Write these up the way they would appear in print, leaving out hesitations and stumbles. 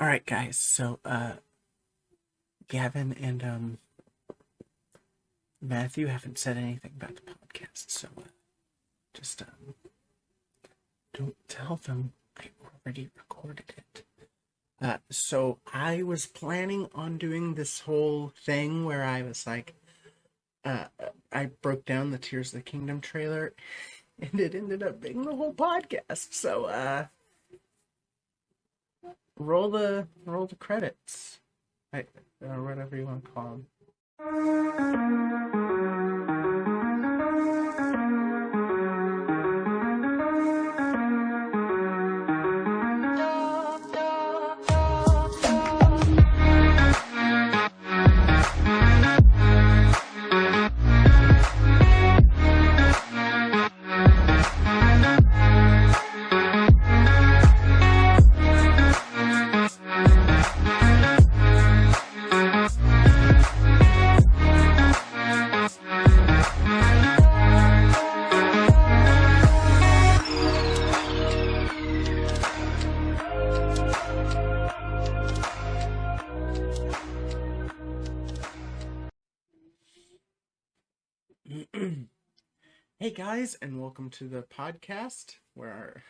Alright guys, so Gavin and Matthew haven't said anything about the podcast, so just don't tell them I already recorded it. So I was planning on doing this whole thing where I was like, I broke down the Tears of the Kingdom trailer, and it ended up being the whole podcast. So roll the credits, or whatever you want to call them. Hey guys, and welcome to the podcast where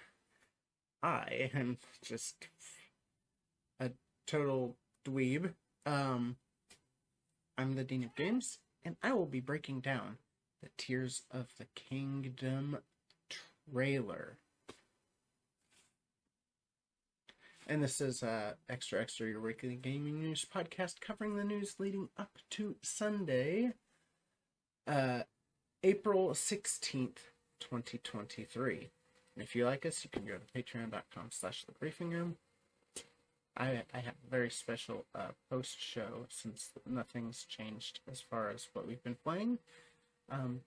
I am just a total dweeb. I'm the Dean of Games, and I will be breaking down the Tears of the Kingdom trailer. And this is Extra, your weekly gaming news podcast covering the news leading up to Sunday, April 16th, 2023. And if you like us, you can go to patreon.com/thebriefingroom. I have a very special post-show since nothing's changed as far as what we've been playing.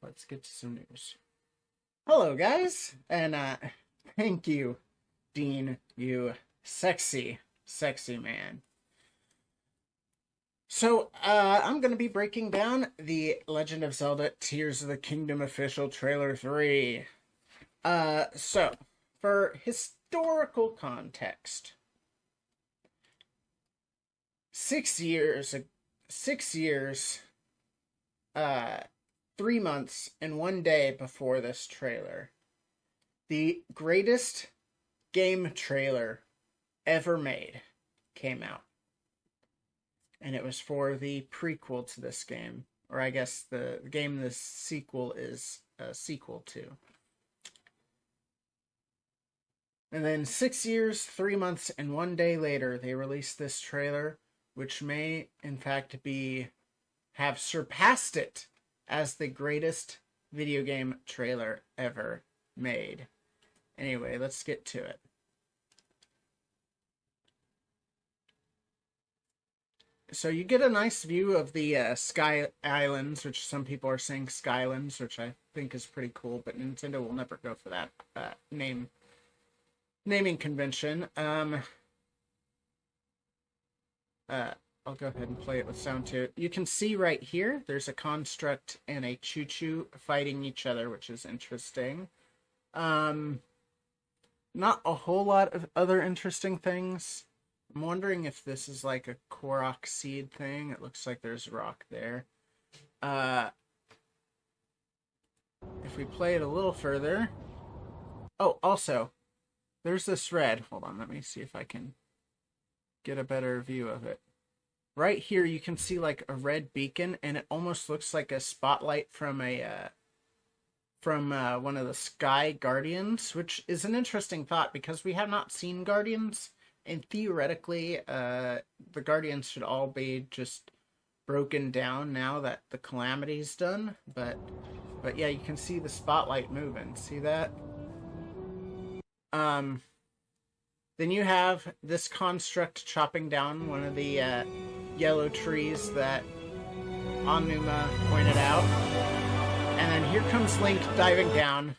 Let's get to some news. Hello, guys, and thank you, Dean, you sexy man. So, I'm going to be breaking down the Legend of Zelda Tears of the Kingdom official trailer 3. So, for historical context, 6 years, 3 months, and 1 day before this trailer, the greatest game trailer ever made came out. And it was for the prequel to this game. Or I guess the game this sequel is a sequel to. And then 6 years, 3 months, and 1 day later, they released this trailer, which may, in fact, have surpassed it as the greatest video game trailer ever made. Anyway, let's get to it. So you get a nice view of the Sky Islands, which some people are saying Skylands, which I think is pretty cool, but Nintendo will never go for that naming convention. I'll go ahead and play it with sound too. You can see right here, there's a construct and a choo-choo fighting each other, which is interesting. Not a whole lot of other interesting things. I'm wondering if this is like a Korok seed thing. It looks like there's rock there. If we play it a little further... Oh, also, there's this red. Hold on, let me see if I can get a better view of it. Right here, you can see like a red beacon, and it almost looks like a spotlight from one of the Sky Guardians, which is an interesting thought because we have not seen Guardians. And theoretically, the Guardians should all be just broken down now that the Calamity's done. But yeah, you can see the spotlight moving. See that? Then you have this construct chopping down one of the yellow trees that Onuma pointed out. And then here comes Link diving down.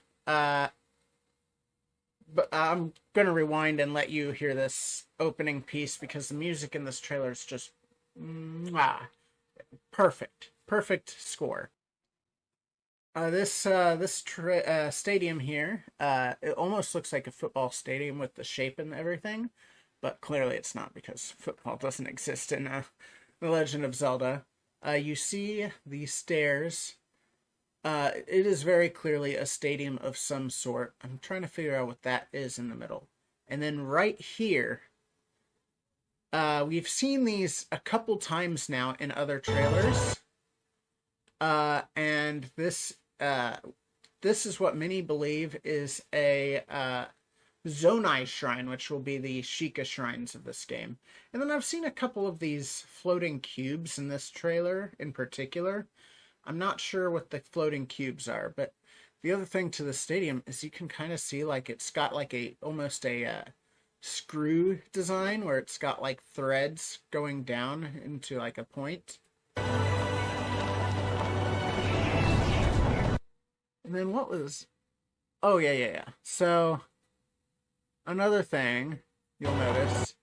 But I'm going to rewind and let you hear this opening piece because the music in this trailer is just perfect. Perfect score. This stadium here, it almost looks like a football stadium with the shape and everything. but clearly it's not because football doesn't exist in The Legend of Zelda. You see these stairs. It is very clearly a stadium of some sort. I'm trying to figure out what that is in the middle. And then right here, we've seen these a couple times now in other trailers. And this is what many believe is a Zonai shrine, which will be the Sheikah shrines of this game. And then I've seen a couple of these floating cubes in this trailer in particular. I'm not sure what the floating cubes are, but the other thing to the stadium is you can kind of see like it's got like almost a screw design where it's got like threads going down into like a point. And then what was... Oh, yeah. So, another thing you'll notice...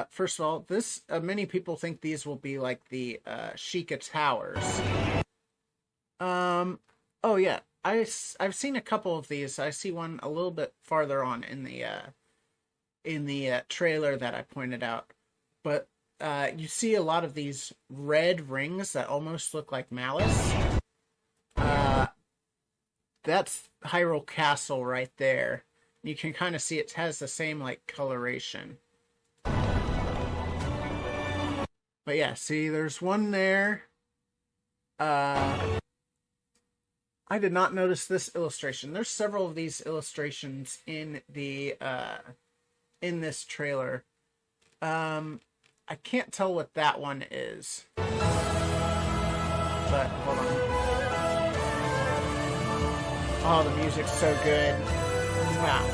first of all, this many people think these will be like the Sheikah Towers. Oh yeah, I've seen a couple of these. I see one a little bit farther on in the trailer that I pointed out. But you see a lot of these red rings that almost look like malice. That's Hyrule Castle right there. You can kind of see it has the same like coloration. But yeah, see, there's one there. I did not notice this illustration. There's several of these illustrations in the in this trailer. I can't tell what that one is. But hold on. Oh, the music's so good. Wow.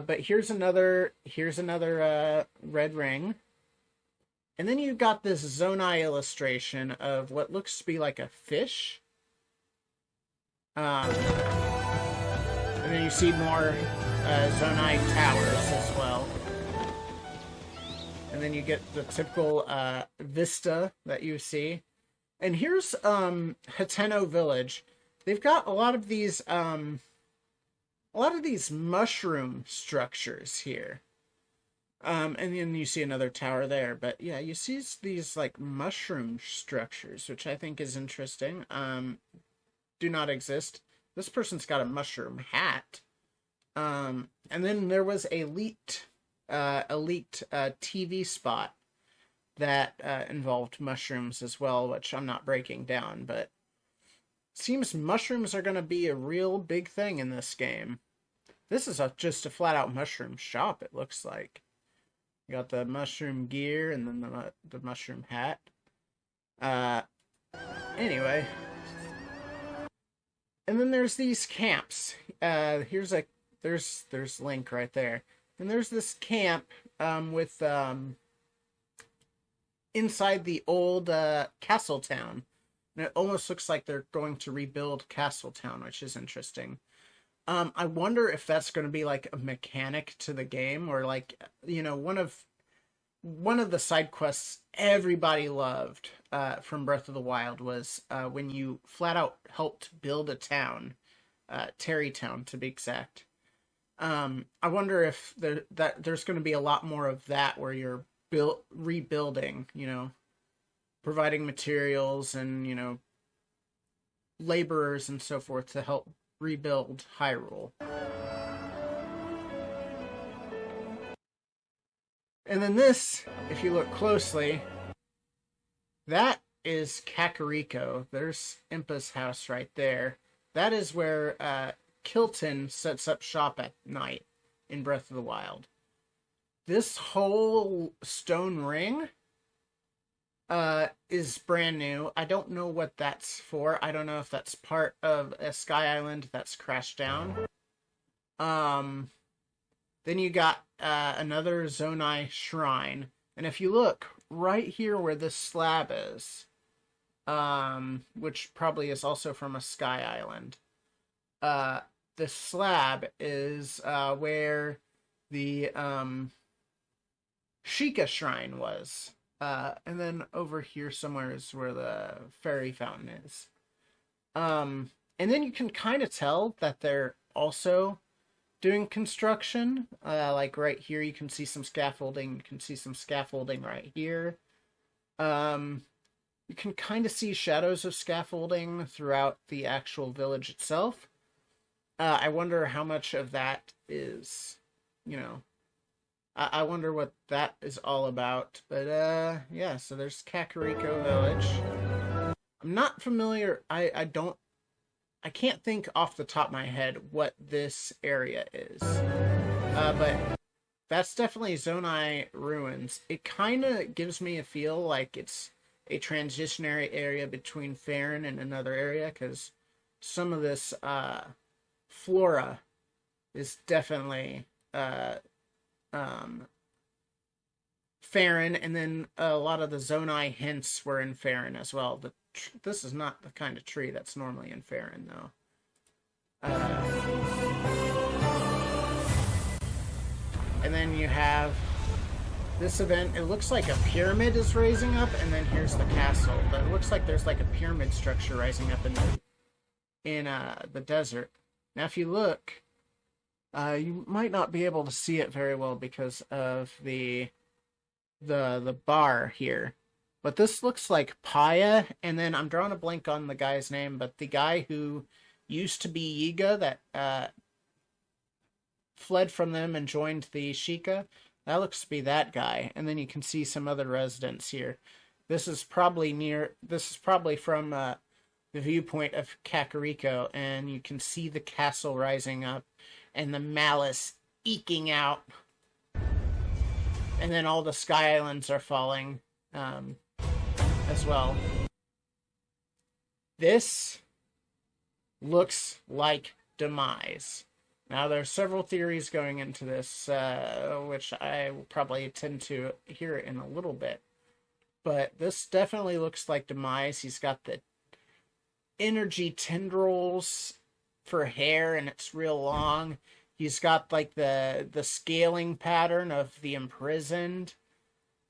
But here's another red ring. And then you've got this Zonai illustration of what looks to be like a fish. And then you see more Zonai towers as well. And then you get the typical vista that you see. And here's Hateno Village. They've got a lot of these mushroom structures here. And then you see another tower there. But yeah, you see these like mushroom structures, which I think is interesting. Do not exist. This person's got a mushroom hat. And then there was a leaked TV spot that involved mushrooms as well, which I'm not breaking down, but seems mushrooms are going to be a real big thing in this game. This is just a flat-out mushroom shop, it looks like. You got the mushroom gear and then the mushroom hat. Anyway. And then there's these camps. There's Link right there. And there's this camp with inside the old castle town. And it almost looks like they're going to rebuild Castle Town, which is interesting. I wonder if that's going to be like a mechanic to the game, or like, you know, one of the side quests everybody loved from Breath of the Wild was when you flat out helped build a town, Terry Town to be exact. I wonder if there's going to be a lot more of that where you're rebuilding, you know, providing materials and, you know, laborers and so forth to help rebuild Hyrule. And then this, if you look closely, that is Kakariko. There's Impa's house right there. That is where Kilton sets up shop at night in Breath of the Wild. This whole stone ring is brand new. I don't know what that's for. I don't know if that's part of a Sky Island that's crashed down. Then you got another Zonai shrine. And if you look right here where this slab is, which probably is also from a Sky Island, the slab is where the Sheikah shrine was. And then over here somewhere is where the fairy fountain is. And then you can kind of tell that they're also doing construction. Like right here, you can see some scaffolding. You can see some scaffolding right here. You can kind of see shadows of scaffolding throughout the actual village itself. I wonder how much of that is, you know, I wonder what that is all about. But yeah, so there's Kakariko Village. I'm not familiar. I can't think off the top of my head what this area is. But that's definitely Zonai Ruins. It kind of gives me a feel like it's a transitionary area between Farron and another area, because some of this flora is definitely Farron, and then a lot of the Zonai hints were in Farron as well. This is not the kind of tree that's normally in Farron, though. And then you have this event. It looks like a pyramid is raising up, and then here's the castle. But it looks like there's like a pyramid structure rising up in the desert. Now, if you look, you might not be able to see it very well because of the bar here. But this looks like Paya, and then I'm drawing a blank on the guy's name, but the guy who used to be Yiga that fled from them and joined the Sheikah, that looks to be that guy. And then you can see some other residents here. This is probably from the viewpoint of Kakariko, and you can see the castle rising up and the malice eking out. And then all the Sky Islands are falling as well. This looks like Demise. Now, there are several theories going into this, which I will probably tend to hear in a little bit. But this definitely looks like Demise. He's got the energy tendrils for hair, and it's real long. He's got like the scaling pattern of the imprisoned.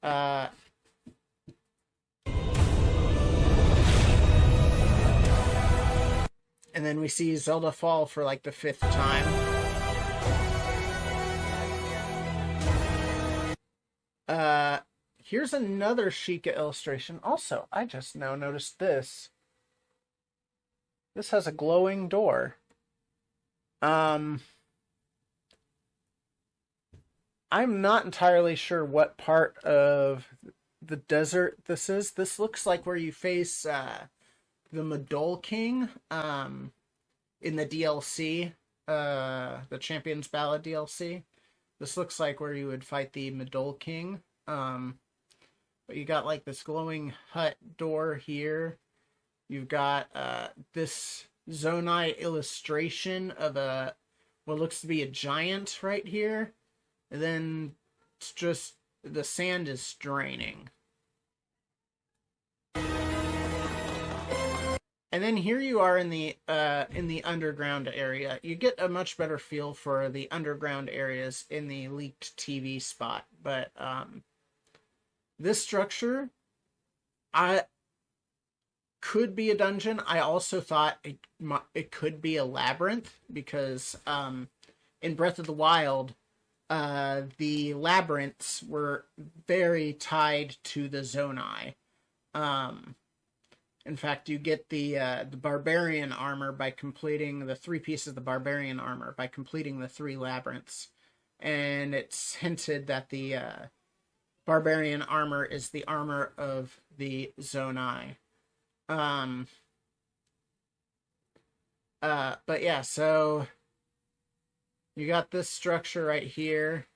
And then we see Zelda fall for like the 5th time. Here's another Sheikah illustration. Also, I just now noticed this. This has a glowing door. I'm not entirely sure what part of the desert this is. This looks like where you face the Madol King in the DLC, the Champion's Ballad DLC. This looks like where you would fight the Madol King. But you got like this glowing hut door here. You've got this Zonai illustration of what looks to be a giant right here. And then it's just the sand is draining. And then here you are in the underground area. You get a much better feel for the underground areas in the leaked TV spot. But this structure, could be a dungeon. I also thought it could be a labyrinth because in Breath of the Wild, the labyrinths were very tied to the Zonai. In fact, you get the barbarian armor by completing the 3 pieces of the barbarian armor by completing the 3 labyrinths, and it's hinted that the barbarian armor is the armor of the Zonai. But yeah, so you got this structure right here.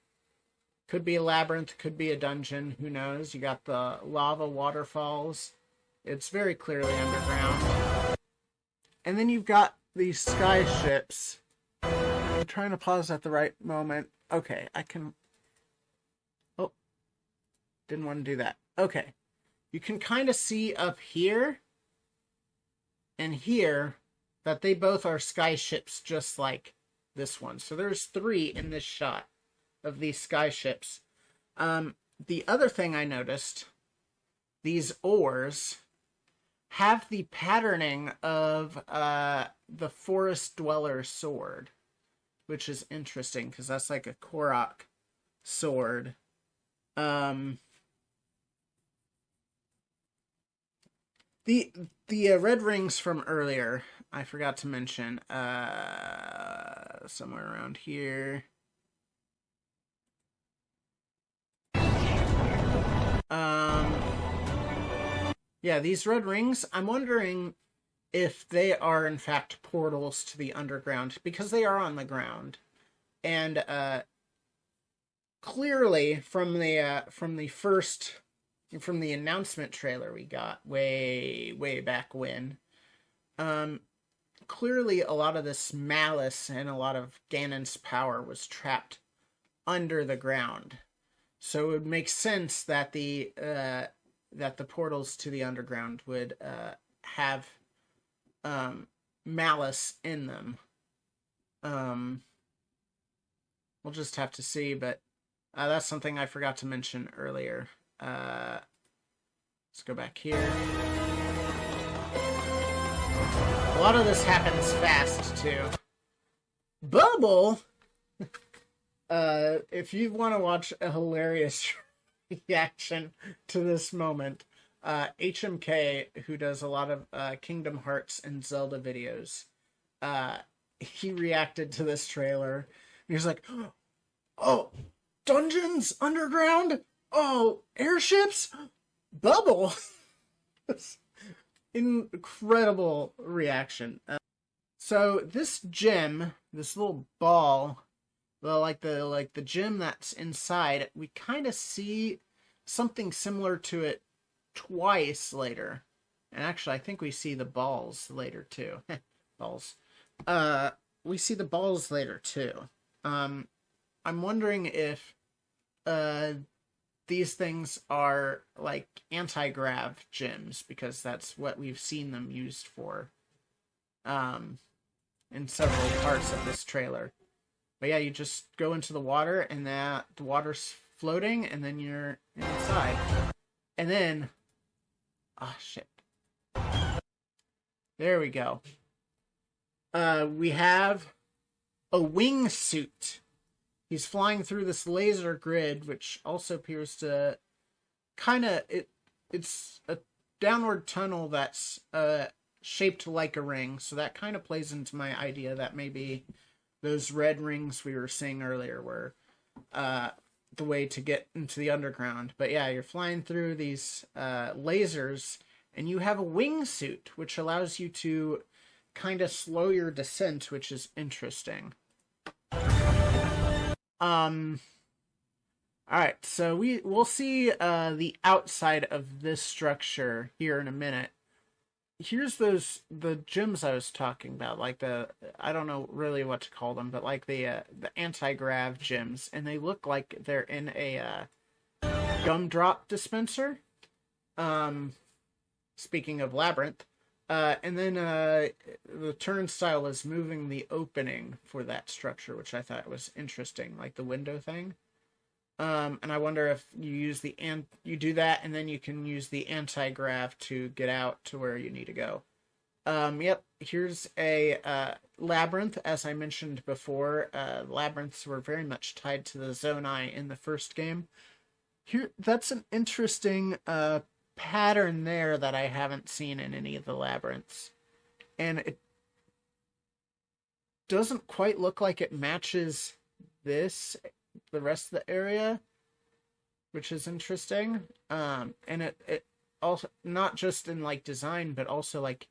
Could be a labyrinth, could be a dungeon, who knows? You got the lava waterfalls. It's very clearly underground. And then you've got these sky ships. I'm trying to pause at the right moment. Okay, I can... Oh, didn't want to do that. Okay. You can kind of see up here and here that they both are sky ships just like this one. So there's 3 in this shot of these sky ships. The other thing I noticed, these oars have the patterning of the forest dweller sword. which is interesting because that's like a Korok sword. The red rings from earlier, I forgot to mention, somewhere around here. Yeah, these red rings, I'm wondering if they are in fact portals to the underground, because they are on the ground. And clearly from the announcement trailer we got way back when, clearly a lot of this malice and a lot of Ganon's power was trapped under the ground. So it would make sense that the portals to the underground would have malice in them. We'll just have to see, but that's something I forgot to mention earlier. Let's go back here. A lot of this happens fast, too. Bubble! If you want to watch a hilarious reaction to this moment, HMK, who does a lot of Kingdom Hearts and Zelda videos, he reacted to this trailer. And he's like, oh, dungeons underground? Oh, airships? Bubble! Incredible reaction. So this gem, this little ball, the gem that's inside, we kind of see something similar to it twice later. And actually, I think we see the balls later too. Balls. We see the balls later too. I'm wondering if these things are like anti-grav gems, because that's what we've seen them used for in several parts of this trailer. But yeah, you just go into the water, and the water's floating, and then you're inside. And then, shit. There we go. We have a wingsuit. He's flying through this laser grid, which also appears to it's a downward tunnel that's shaped like a ring. So that kind of plays into my idea that maybe those red rings we were seeing earlier were the way to get into the underground. But yeah, you're flying through these lasers, and you have a wingsuit, which allows you to kind of slow your descent, which is interesting. Alright, so we'll see the outside of this structure here in a minute. Here's the gems I was talking about, like I don't know really what to call them, but like the anti-grav gems, and they look like they're in a gumdrop dispenser. Speaking of Labyrinth, and then the turnstile is moving the opening for that structure, which I thought was interesting, like the window thing. And I wonder if you do that, and then you can use the anti-grav to get out to where you need to go. Yep, here's a labyrinth. As I mentioned before, labyrinths were very much tied to the Zonai in the first game. That's an interesting pattern there that I haven't seen in any of the labyrinths. And it doesn't quite look like it matches the rest of the area, which is interesting. And it also, not just in like design, but also like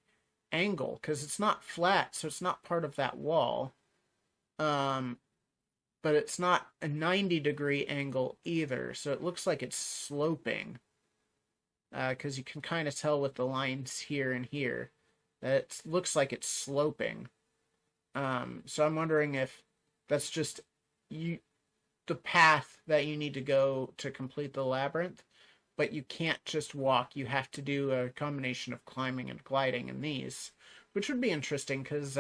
angle, because it's not flat, so it's not part of that wall. But it's not a 90-degree angle either, so it looks like it's sloping. Because you can kind of tell with the lines here and here that it looks like it's sloping. So I'm wondering if that's just the path that you need to go to complete the labyrinth, but you can't just walk. You have to do a combination of climbing and gliding in these, which would be interesting because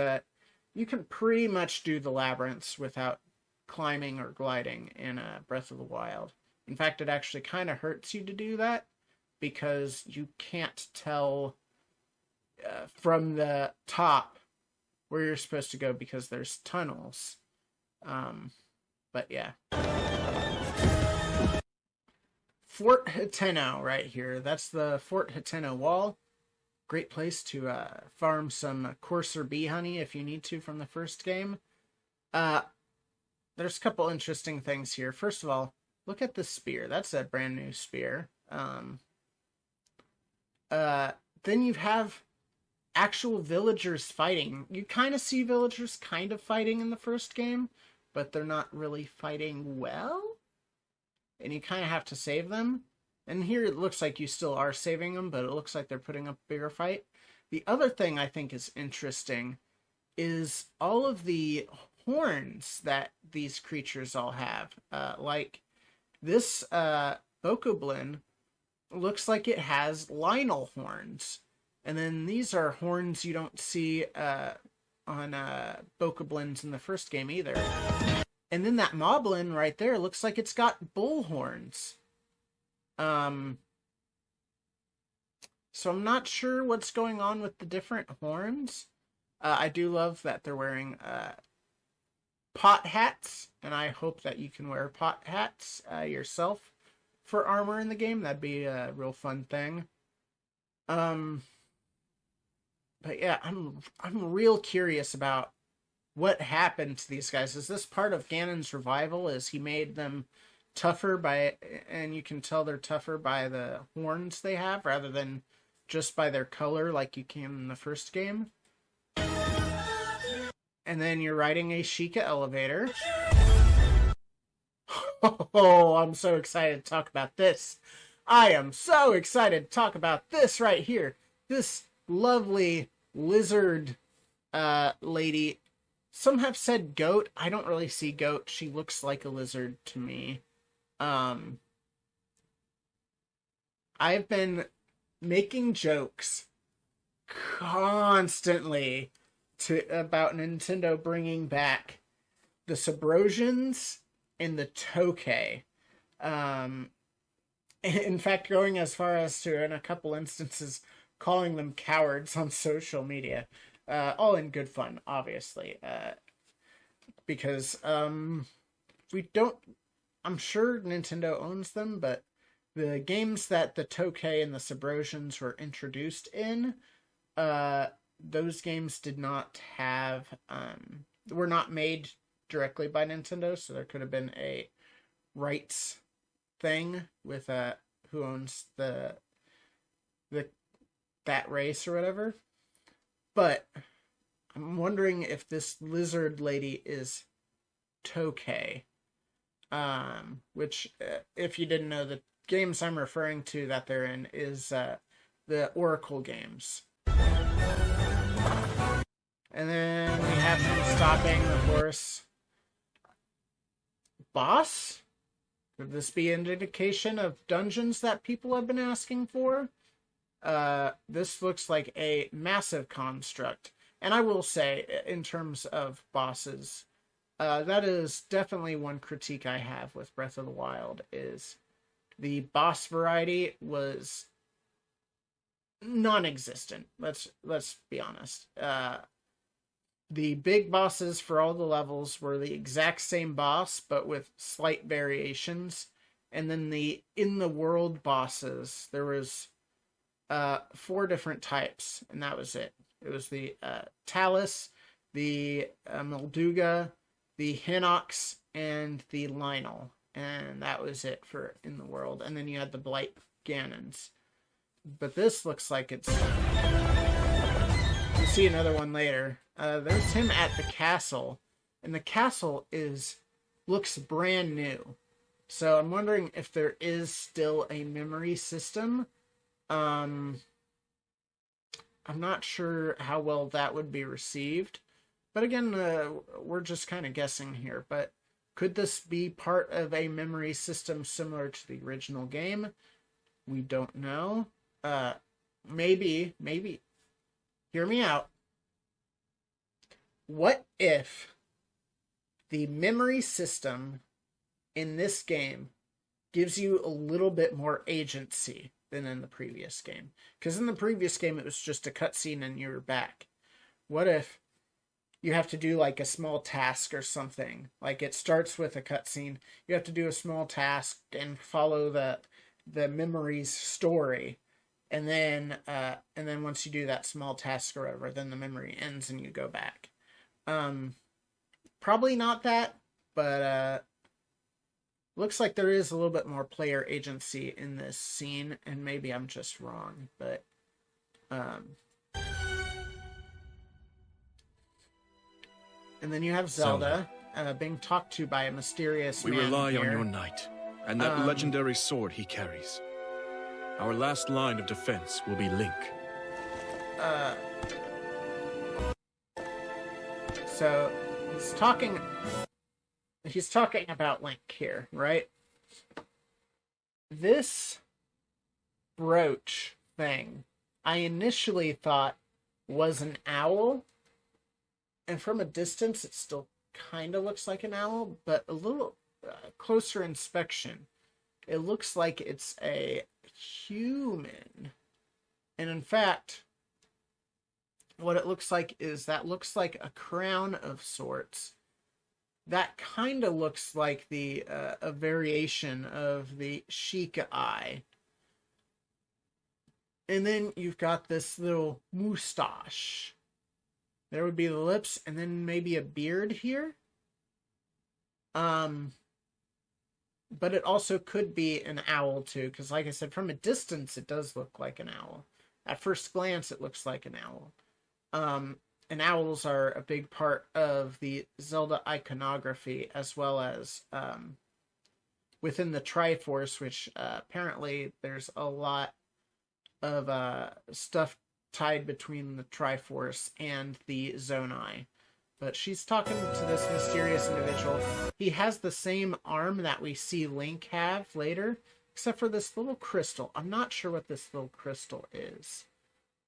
you can pretty much do the labyrinths without climbing or gliding in Breath of the Wild. In fact, it actually kind of hurts you to do that, because you can't tell from the top where you're supposed to go, because there's tunnels. But yeah. Fort Hateno right here. That's the Fort Hateno wall. Great place to farm some coarser bee honey if you need to from the first game. There's a couple interesting things here. First of all, look at the spear. That's a brand new spear. Then you have actual villagers fighting. You kind of see villagers kind of fighting in the first game, but they're not really fighting well. And you kind of have to save them. And here it looks like you still are saving them, but it looks like they're putting up a bigger fight. The other thing I think is interesting is all of the horns that these creatures all have. Like this Bokoblin looks like it has Lionel horns. And then these are horns you don't see on Bokoblins in the first game either. And then that Moblin right there looks like it's got bull horns. So I'm not sure what's going on with the different horns. I do love that they're wearing pot hats, and I hope that you can wear pot hats yourself for armor in the game. That'd be a real fun thing. But yeah, I'm real curious about what happened to these guys. Is this part of Ganon's revival? Is he made them tougher by, and you can tell they're tougher by the horns they have rather than just by their color like you can in the first game? And then you're riding a Sheikah elevator. Oh, I'm so excited to talk about this. I am so excited to talk about this right here. This lovely lizard lady. Some have said goat. I don't really see goat. She looks like a lizard to me. I've been making jokes constantly about Nintendo bringing back the Subrosians and the Tokay. In fact, going as far as to, in a couple instances, calling them cowards on social media. All in good fun, obviously. Because we don't... I'm sure Nintendo owns them, but the games that the Tokay and the Subrosians were introduced in, those games did not have... were not made directly by Nintendo, so there could have been a rights thing with who owns that race or whatever. But I'm wondering if this lizard lady is Tokay. Which, if you didn't know, the games I'm referring to that they're in is the Oracle games. And then we have him stopping the horse. Boss? Could this be an indication of dungeons that people have been asking for? This looks like a massive construct. And I will say, in terms of bosses, that is definitely one critique I have with Breath of the Wild, is the boss variety was non-existent. Let's be honest. The big bosses for all the levels were the exact same boss, but with slight variations. And then the in-the-world bosses, there was 4 different types, and that was it. It was the Talus, the Molduga, the Hinox, and the Lionel. And that was it for in the world. And then you had the Blight Ganons. But this looks like it's... You see another one later. There's him at the castle. And the castle looks brand new. So I'm wondering if there is still a memory system. I'm not sure how well that would be received. But again, we're just kind of guessing here. But could this be part of a memory system similar to the original game? We don't know. Maybe. Hear me out. What if the memory system in this game gives you a little bit more agency than in the previous game? Because in the previous game, it was just a cutscene and you were back. What if you have to do like a small task or something. Like it starts with a cutscene. You have to do a small task and follow the memory's story. And then once you do that small task or whatever, then the memory ends and you go back. Probably not that, but looks like there is a little bit more player agency in this scene, and maybe I'm just wrong, but and then you have Zelda being talked to by a mysterious man. We rely here. on your knight, and that legendary sword he carries. Our last line of defense will be Link. So he's talking about Link here, right? This brooch thing, I initially thought was an owl, and from a distance it still kind of looks like an owl, but a little closer inspection, it looks like it's a human. And in fact, what it looks like is that looks like a crown of sorts. That kind of looks like a variation of the Sheikah eye. And then you've got this little moustache. There would be the lips, and then maybe a beard here. But it also could be an owl too, because like I said, from a distance it does look like an owl. At first glance it looks like an owl. And owls are a big part of the Zelda iconography, as well as within the Triforce, which apparently there's a lot of stuff tied between the Triforce and the Zonai. But she's talking to this mysterious individual. He has the same arm that we see Link have later, except for this little crystal. I'm not sure what this little crystal is.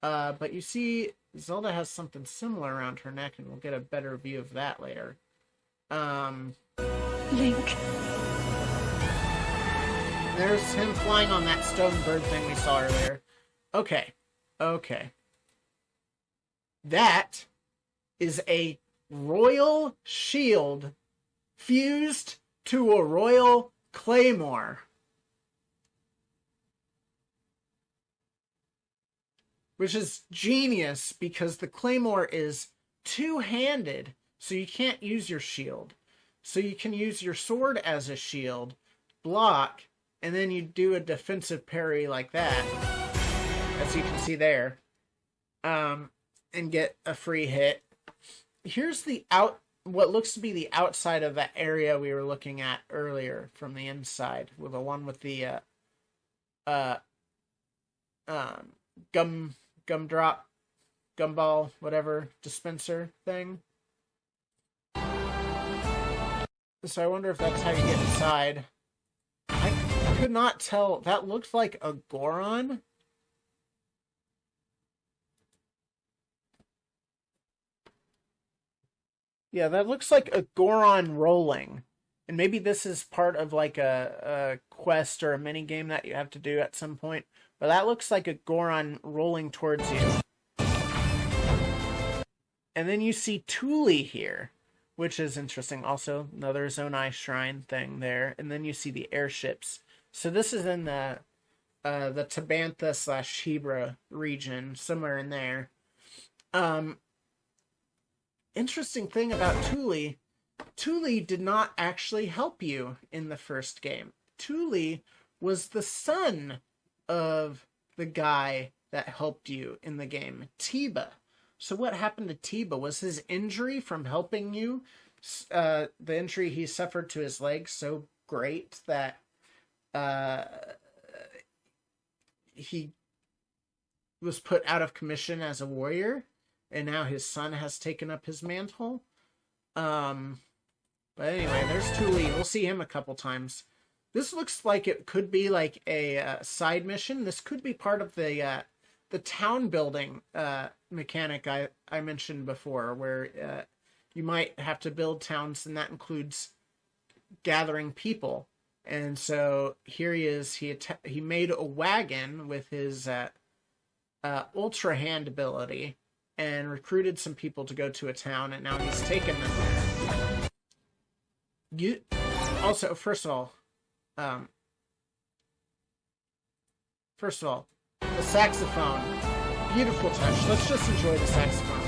But you see Zelda has something similar around her neck, and we'll get a better view of that later. Link. There's him flying on that stone bird thing we saw earlier. Okay. That is a royal shield fused to a royal claymore. Which is genius, because the claymore is two-handed, so you can't use your shield. So you can use your sword as a shield, block, and then you do a defensive parry like that, as you can see there, and get a free hit. Here's what looks to be the outside of that area we were looking at earlier from the inside, with the one with the gumball, whatever, dispenser thing. So I wonder if that's how you get inside. I could not tell. That looked like a Goron. Yeah, that looks like a Goron rolling. And maybe this is part of like a quest or a mini game that you have to do at some point. But that looks like a Goron rolling towards you. And then you see Thule here, which is interesting. Also, another Zonai shrine thing there. And then you see the airships. So this is in the Tabantha/Hebra region, somewhere in there. Interesting thing about Thule did not actually help you in the first game. Thule was the son of the guy that helped you in the game, Tiba. So what happened to Tiba? Was his injury from helping you, the injury he suffered to his leg, so great that he was put out of commission as a warrior, and now his son has taken up his mantle? But anyway, there's Thule. We'll see him a couple times. This looks like it could be like a side mission. This could be part of the town building mechanic I mentioned before, where you might have to build towns, and that includes gathering people. And so here he is. He made a wagon with his Ultra Hand ability, and recruited some people to go to a town, and now he's taken them there. Also, first of all, the saxophone, beautiful touch. Let's just enjoy the saxophone.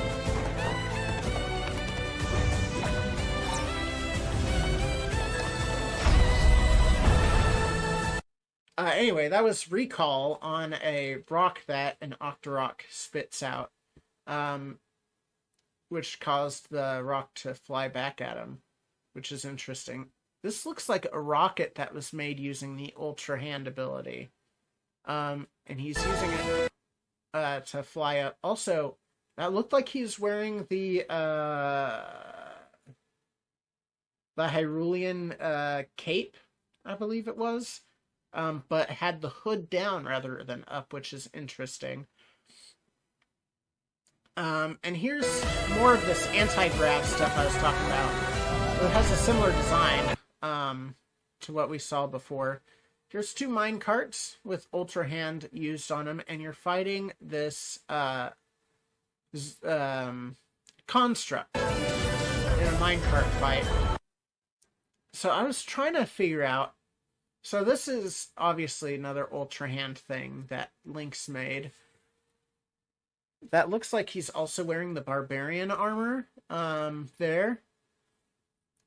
Anyway, that was recall on a rock that an Octorok spits out, which caused the rock to fly back at him, which is interesting. This looks like a rocket that was made using the Ultra Hand ability, and he's using it to fly up. Also, that looked like he's wearing the Hyrulean cape, I believe it was. But had the hood down rather than up, which is interesting. And here's more of this anti-grav stuff I was talking about. It has a similar design to what we saw before. Here's 2 mine carts with Ultra Hand used on them, and you're fighting this construct in a minecart fight. So I was trying to figure out. So this is obviously another Ultra Hand thing that Link's made. That looks like he's also wearing the Barbarian armor there.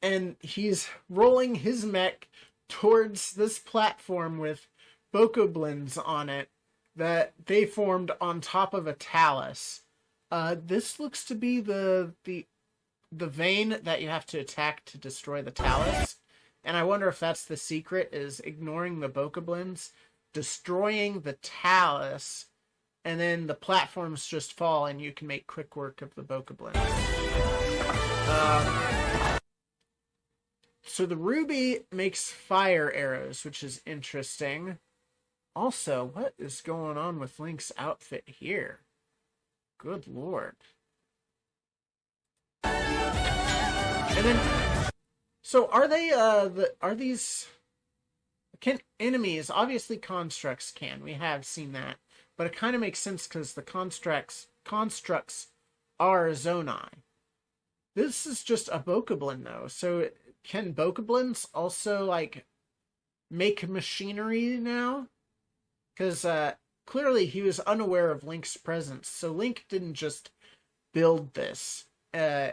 And he's rolling his mech towards this platform with Bokoblins on it that they formed on top of a talus. This looks to be the vein that you have to attack to destroy the talus. And I wonder if that's the secret, is ignoring the Bokoblins, destroying the talus, and then the platforms just fall and you can make quick work of the Bokoblins. So the ruby makes fire arrows, which is interesting. Also, what is going on with Link's outfit here? Good lord. And then, so are they, are these, can enemies, obviously constructs can, we have seen that, but it kind of makes sense because the constructs are Zonai. This is just a Bokoblin though, so can Bokoblins also, like, make machinery now? Because, clearly he was unaware of Link's presence, so Link didn't just build this, you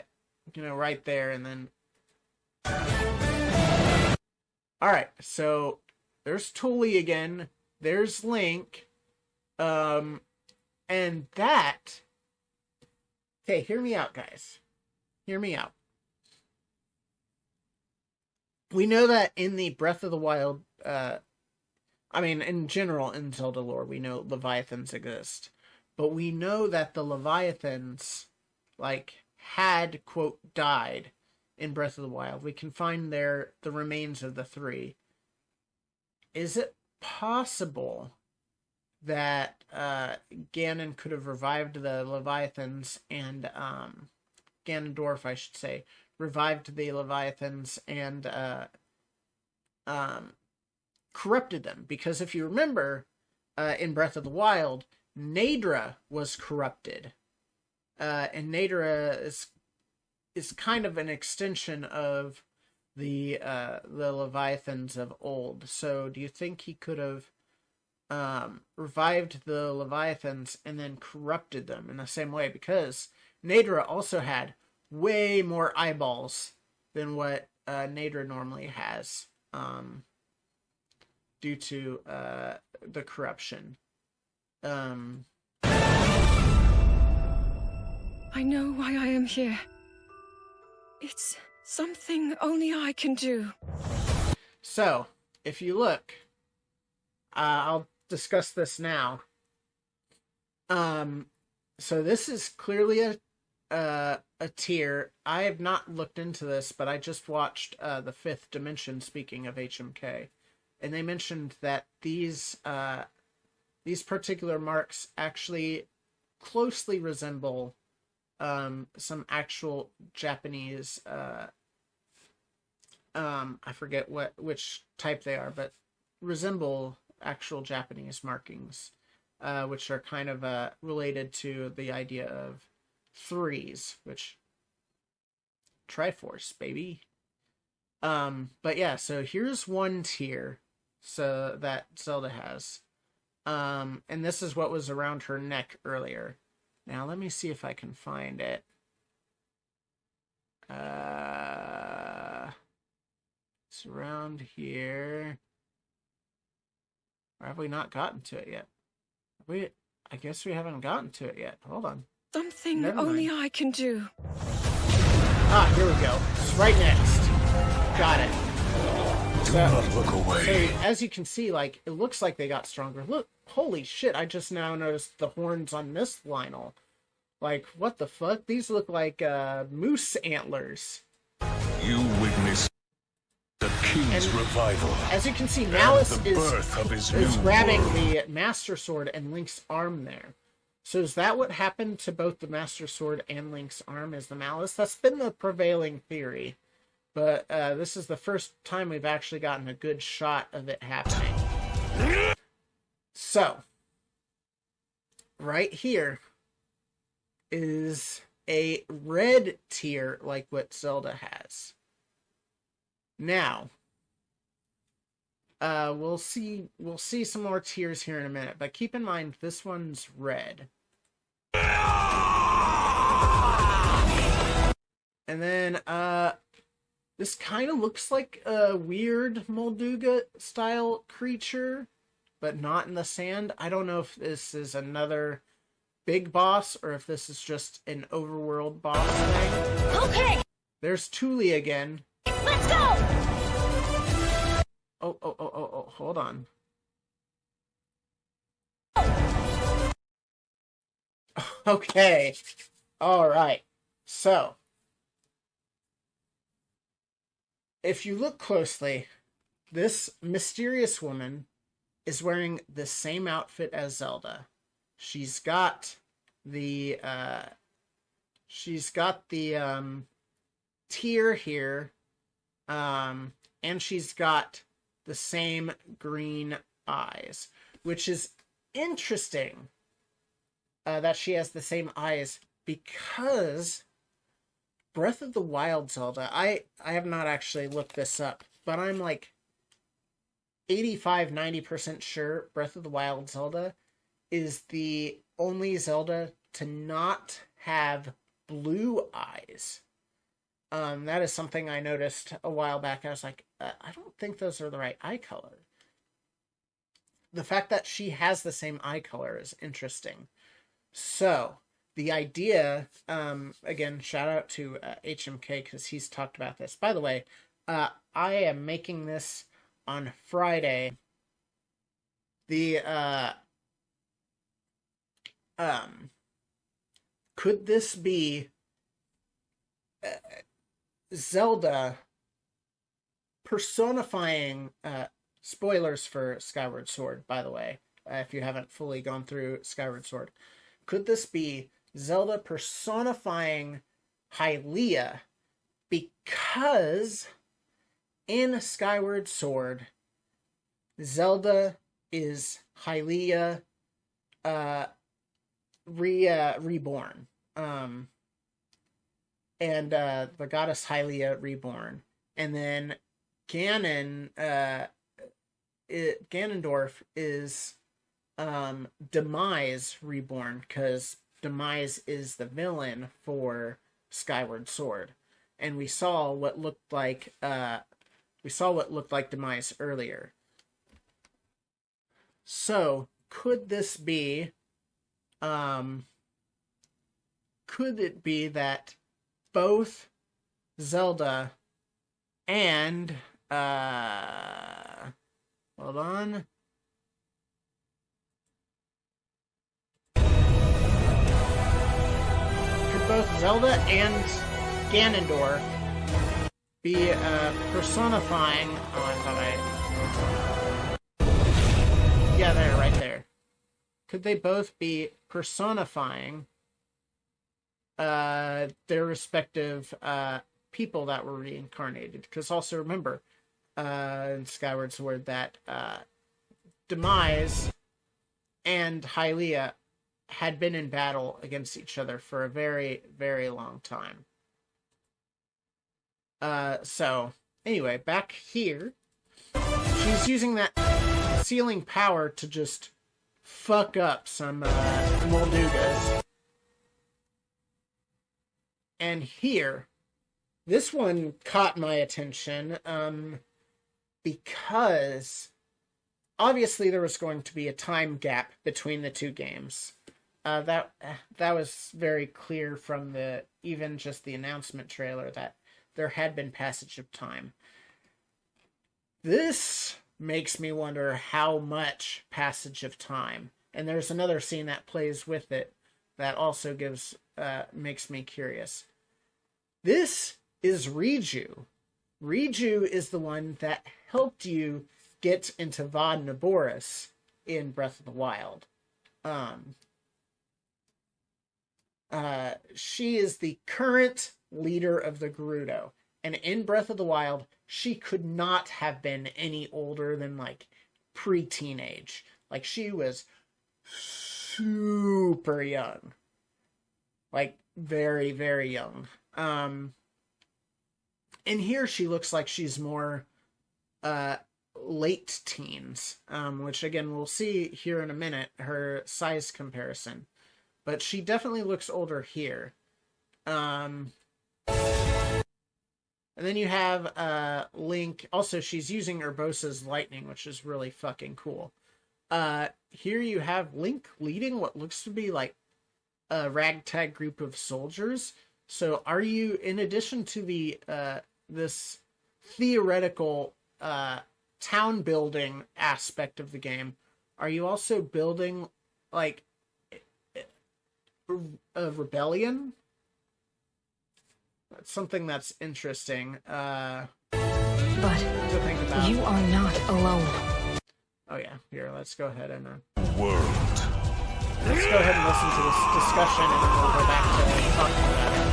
know, right there and then... Alright, so there's Tuli again, there's Link, and that... Okay, hear me out, guys. Hear me out. We know that in the Breath of the Wild, I mean, in general, in Zelda lore, we know Leviathans exist. But we know that the Leviathans, like, had, quote, died in Breath of the Wild. We can find there the remains of the 3. Is it possible that Ganon could have revived the Leviathans and, Ganondorf, I should say, revived the Leviathans and corrupted them? Because if you remember, in Breath of the Wild, Nadra was corrupted. And Nadra is kind of an extension of the Leviathans of old. So do you think he could have revived the Leviathans and then corrupted them in the same way? Because Nadra also had way more eyeballs than what Nadra normally has, due to the corruption. I know why I am here. It's something only I can do. So, if you look, I'll discuss this now. So this is clearly a tier. I have not looked into this, but I just watched the Fifth Dimension, speaking of HMK, and they mentioned that these particular marks actually closely resemble some actual Japanese, I forget which type they are, but resemble actual Japanese markings, which are kind of related to the idea of 3s, which Triforce, baby. But yeah, so here's one tier so that Zelda has. And this is what was around her neck earlier. Now let me see if I can find it. It's around here. Or have we not gotten to it yet? I guess we haven't gotten to it yet. Hold on. Something Never only mind. I can do. Ah, here we go. It's right next. Got it. Do not look away. So, as you can see, like, it looks like they got stronger. Look, holy shit, I just now noticed the horns on this Lionel. Like, what the fuck? These look like, moose antlers. You witness the king's revival. As you can see, Malice the birth of his is new grabbing world. the Master Sword and Link's arm there. So is that what happened to both the Master Sword and Link's arm, is the Malice? That's been the prevailing theory. But this is the first time we've actually gotten a good shot of it happening. So, right here is a red tier like what Zelda has. Now, we'll see some more tiers here in a minute, but keep in mind this one's red. And then this kind of looks like a weird Molduga style creature, but not in the sand. I don't know if this is another big boss or if this is just an overworld boss thing. Okay, There's Thule again. let's go! Oh, hold on. Okay. Alright. So, if you look closely, this mysterious woman is wearing the same outfit as Zelda. She's got the tear here, and she's got the same green eyes, which is interesting that she has the same eyes, because Breath of the Wild Zelda, I have not actually looked this up, but I'm like 85-90% sure Breath of the Wild Zelda is the only Zelda to not have blue eyes. That is something I noticed a while back. I was like, I don't think those are the right eye color. The fact that she has the same eye color is interesting. So, the idea, again, shout out to HMK because he's talked about this. By the way, I am making this on Friday. Could this be Zelda personifying, spoilers for Skyward Sword, by the way, if you haven't fully gone through Skyward Sword. Could this be Zelda personifying Hylia? Because in Skyward Sword, Zelda is Hylia reborn. And the goddess Hylia reborn. And then Ganondorf is Demise reborn, because Demise is the villain for Skyward Sword. And we saw what looked like Demise earlier. So, could this be could it be that both Zelda and hold on. Could both Zelda and Ganondorf be personifying? Oh, I thought yeah, there, right there. Could they both be personifying their respective people that were reincarnated? Because also remember, in Skyward Sword, that Demise and Hylia had been in battle against each other for a very, very long time. So, anyway, back here, she's using that sealing power to just fuck up some Moldugas. And here, this one caught my attention because obviously there was going to be a time gap between the two games. That was very clear from even just the announcement trailer that there had been passage of time. This makes me wonder how much passage of time. And there's another scene that plays with it that also makes me curious. This is Riju. Riju is the one that helped you get into Vod Naboris in Breath of the Wild. She is the current leader of the Gerudo. And in Breath of the Wild, she could not have been any older than, like, pre-teenage. Like, she was super young. Like, very, very young. And here she looks like she's more late teens, which, again, we'll see here in a minute, her size comparison. But she definitely looks older here. And then you have Link. Also, she's using Urbosa's lightning, which is really fucking cool. Here you have Link leading what looks to be like a ragtag group of soldiers. So are you, in addition to the this theoretical town building aspect of the game, are you also building like a rebellion? That's something that's interesting But to think about. you are not alone. Oh yeah, here, let's go ahead and World. let's go ahead and listen to this discussion, and then we'll go back to talking about it.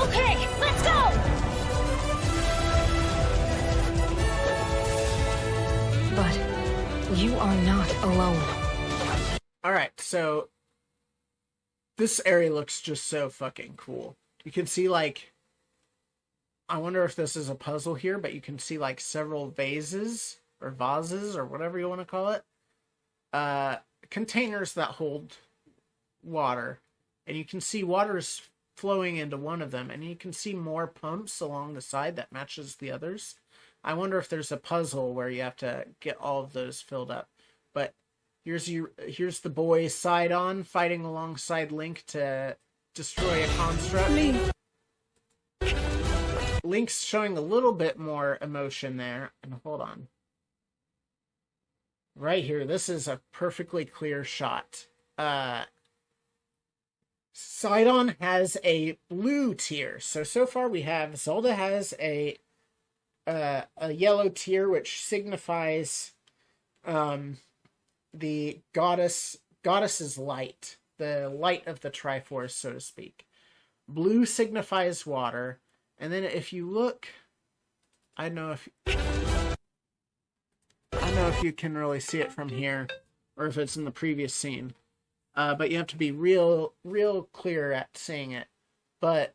Okay, let's go! But you are not alone. Alright, so this area looks just so fucking cool. You can see, like, I wonder if this is a puzzle here, but you can see, like, several vases, or whatever you want to call it. Containers that hold water. And you can see water's flowing into one of them, and you can see more pumps along the side that matches the others. I wonder if there's a puzzle where you have to get all of those filled up. But here's the boy Sidon fighting alongside Link to destroy a construct. Link's showing a little bit more emotion there. And hold on. Right here, this is a perfectly clear shot. Sidon has a blue tear. So far we have Zelda has a yellow tear, which signifies the goddess's light, the light of the Triforce, so to speak. Blue signifies water, and then if you look, I don't know if you can really see it from here, or if it's in the previous scene. But you have to be real clear at seeing it. But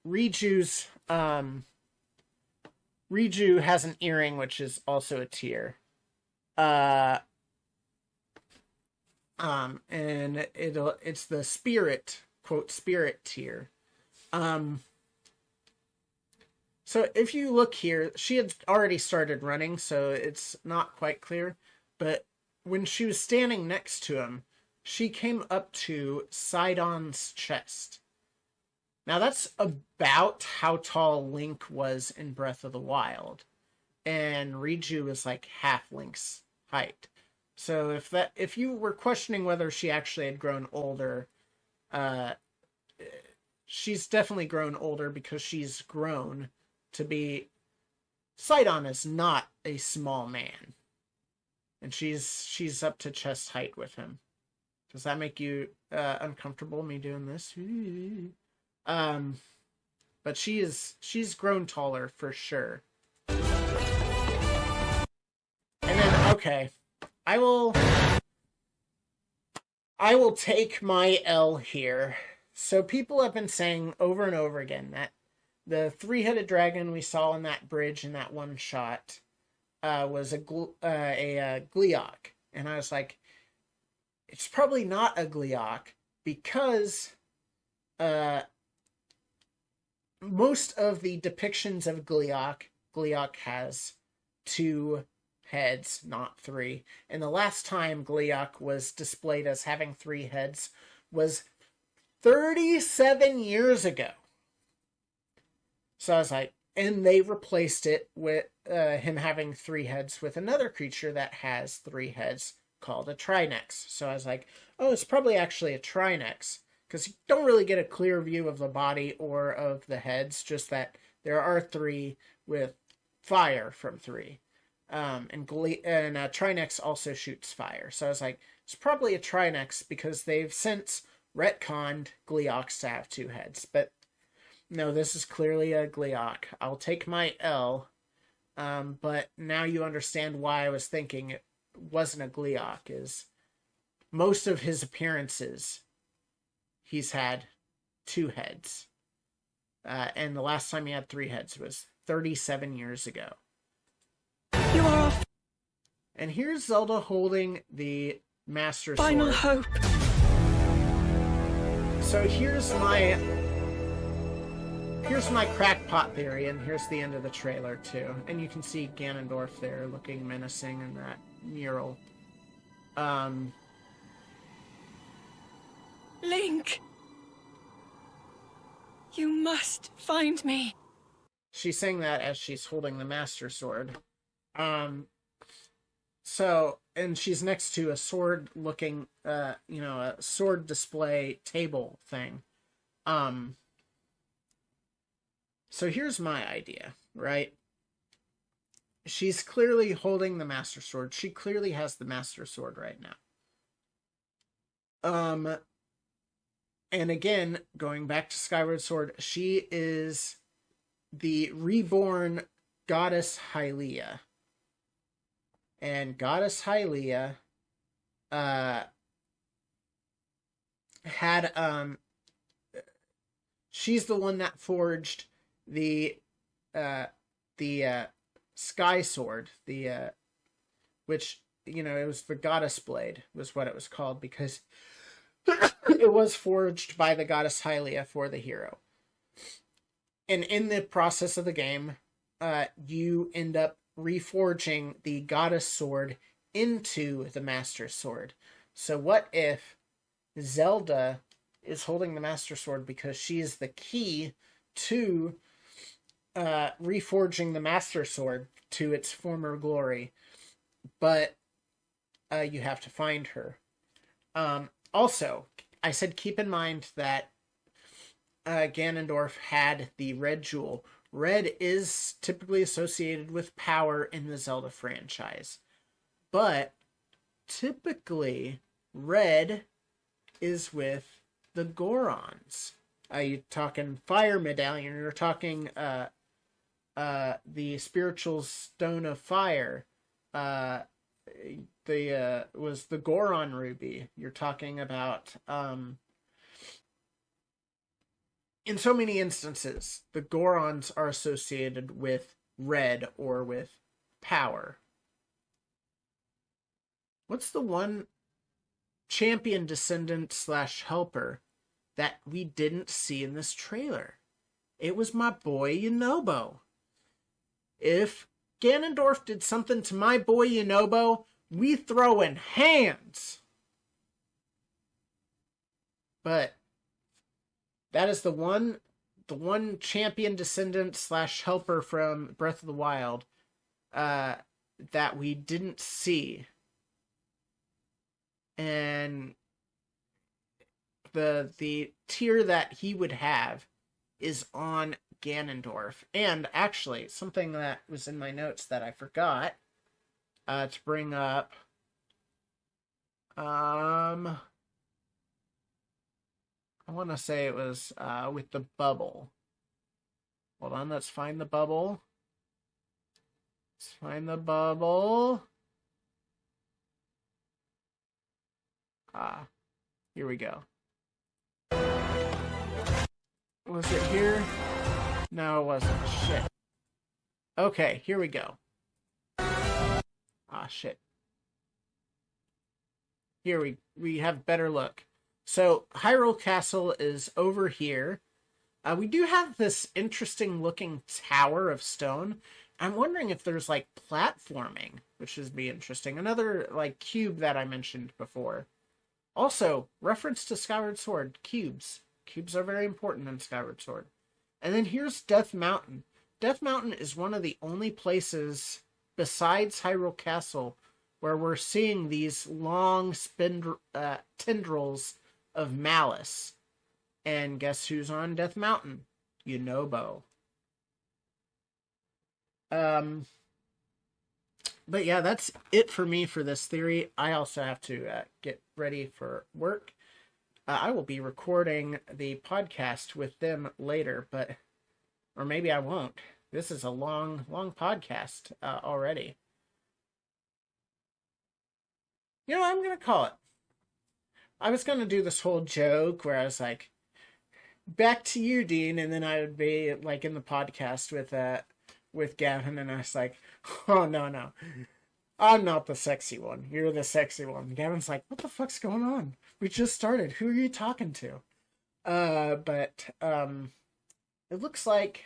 Riju's Riju has an earring, which is also a tear. And it's the spirit, quote, spirit tier. So if you look here, she had already started running, so it's not quite clear. But when she was standing next to him, she came up to Sidon's chest. Now that's about how tall Link was in Breath of the Wild. And Riju is like half Link's height. So if you were questioning whether she actually had grown older, she's definitely grown older because she's grown to be... Sidon is not a small man. And she's up to chest height with him. Does that make you uncomfortable, me doing this? But she's grown taller for sure. And then, okay, I will I will take my L here. So people have been saying over and over again that the three-headed dragon we saw in that bridge in that one shot was a Gleeok. And I was like, it's probably not a Gleeok because most of the depictions of Gleeok has 2 heads, not 3. And the last time Gleeok was displayed as having 3 heads was 37 years ago. So I was like, and they replaced it with him having 3 heads with another creature that has 3 heads called a Trinex. So I was like, oh, it's probably actually a Trinex, because you don't really get a clear view of the body or of the heads, just that there are 3 with fire from 3. And Trinex also shoots fire. So I was like, it's probably a Trinex because they've since retconned Gleeoks to have 2 heads. But no, this is clearly a Gleeok. I'll take my L. But now you understand why I was thinking it wasn't a Gleeok, is most of his appearances, he's had 2 heads. And the last time he had 3 heads was 37 years ago. You are our And here's Zelda holding the Master final Sword. hope. So here's my crackpot theory, and here's the end of the trailer too. And you can see Ganondorf there looking menacing in that mural. Link! You must find me. She's saying that as she's holding the Master Sword. So, and she's next to a sword looking, a sword display table thing. So here's my idea, right? She's clearly holding the Master Sword. She clearly has the Master Sword right now. And again, going back to Skyward Sword, she is the reborn goddess Hylia. And goddess Hylia had she's the one that forged the Sky Sword, which, it was the Goddess Blade was what it was called, because it was forged by the goddess Hylia for the hero. And in the process of the game, you end up reforging the goddess sword into the Master Sword. So what if Zelda is holding the Master Sword because she is the key to reforging the Master Sword to its former glory, but you have to find her. Also, I said keep in mind that Ganondorf had the red jewel. Red is typically associated with power in the Zelda franchise, but typically red is with the Gorons. You're talking Fire Medallion, you're talking the Spiritual Stone of Fire, was the Goron Ruby. You're talking about, in so many instances, the Gorons are associated with red or with power. What's the one champion descendant / helper that we didn't see in this trailer? It was my boy Yunobo. If Ganondorf did something to my boy Yunobo, we throwing hands. But that is the one champion descendant / helper from Breath of the Wild that we didn't see. And the tier that he would have is on Ganondorf. And actually, something that was in my notes that I forgot to bring up. I want to say it was with the bubble. Hold on, let's find the bubble. Let's find the bubble. Here we go. Was it here? No, it wasn't. Shit. Okay, here we go. Ah, shit. Here we have better look. So, Hyrule Castle is over here. We do have this interesting looking tower of stone. I'm wondering if there's, like, platforming, which would be interesting. Another, like, cube that I mentioned before. Also, reference to Skyward Sword, cubes. Cubes are very important in Skyward Sword. And then here's Death Mountain. Death Mountain is one of the only places besides Hyrule Castle where we're seeing these long tendrils of malice. And guess who's on Death Mountain? Yunobo. But yeah, that's it for me for this theory. I also have to get ready for work. I will be recording the podcast with them later, or maybe I won't. This is a long podcast already. You know what I'm going to call it? I was going to do this whole joke where I was like, back to you, Dean, and then I would be like in the podcast with Gavin, and I was like, oh, no. I'm not the sexy one. You're the sexy one. Gavin's like, what the fuck's going on? We just started. Who are you talking to? But it looks like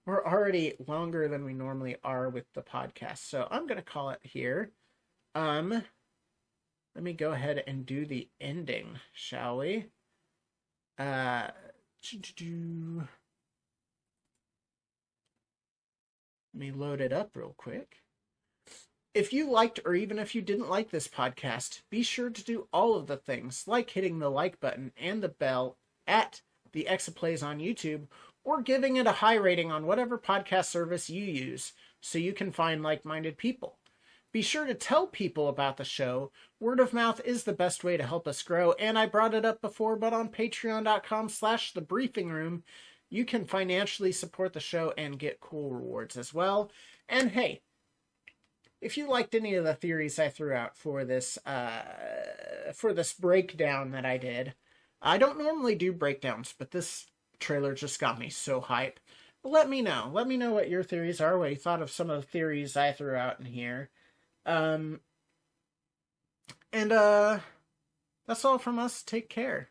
we're already longer than we normally are with the podcast. So I'm going to call it here. Let me go ahead and do the ending, shall we? Let me load it up real quick. If you liked or even if you didn't like this podcast, be sure to do all of the things, like hitting the like button and the bell at the XofPlays on YouTube, or giving it a high rating on whatever podcast service you use so you can find like-minded people. Be sure to tell people about the show. Word of mouth is the best way to help us grow, and I brought it up before, but on patreon.com/thebriefingroom, you can financially support the show and get cool rewards as well. And hey, if you liked any of the theories I threw out for this breakdown that I did, I don't normally do breakdowns, but this trailer just got me so hype. But let me know. Let me know what your theories are, what you thought of some of the theories I threw out in here. And that's all from us. Take care.